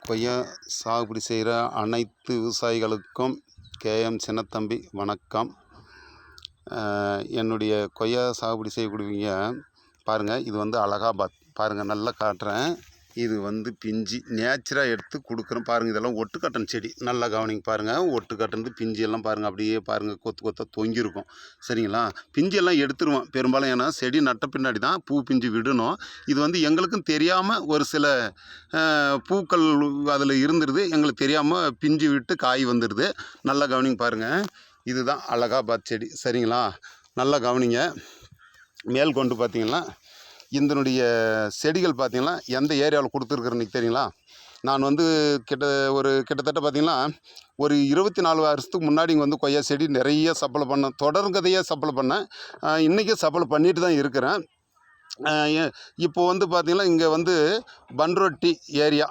கொய்யா சாகுபடி செய்கிற அனைத்து விவசாயிகளுக்கும் கேஎம் சின்னத்தம்பி வணக்கம். என்னுடைய கொய்யா சாகுபடி செய்யக்கூடியவங்க பாருங்கள், இது வந்து அலகாபாத் பாருங்கள், நல்லா காட்டுறேன். இது வந்து பிஞ்சு நேச்சராக எடுத்து கொடுக்குறேன் பாருங்கள். இதெல்லாம் ஒட்டுக்கட்டன் செடி, நல்லா கவனிங்க பாருங்கள். ஒட்டுக்கட்டந்து பிஞ்சு எல்லாம் பாருங்கள், அப்படியே பாருங்கள், கொத்து கொத்தாக தொங்கியிருக்கும். சரிங்களா? பிஞ்சு எல்லாம் எடுத்துருவோம் பெரும்பாலும், ஏன்னா செடி நட்ட பின்னாடி தான் பூ பிஞ்சு விடணும். இது வந்து எங்களுக்கும் தெரியாமல் ஒரு சில பூக்கள் அதில் இருந்துருது, எங்களுக்கு தெரியாமல் பிஞ்சு விட்டு காய் வந்துடுது. நல்லா கவனிங்க பாருங்கள். இதுதான் அலகாபாத் செடி. சரிங்களா? நல்லா கவனிங்க. மேல் கொண்டு பார்த்தீங்கன்னா இதனுடைய செடிகள் பார்த்தீங்கன்னா எந்த ஏரியாவில் கொடுத்துருக்குறேன்னு தெரியுங்களா? நான் வந்து கிட்டத்தட்ட பார்த்தீங்கன்னா ஒரு 24 வருஷத்துக்கு முன்னாடி இங்கே வந்து கொய்யா செடி நிறைய சப்ளை பண்ணேன். தொடர்கதையாக சப்ளை பண்ணேன். இன்றைக்கும் சப்ளை பண்ணிட்டு தான் இருக்கிறேன். இப்போ வந்து பார்த்திங்கன்னா இங்கே வந்து பன்ருட்டி ஏரியா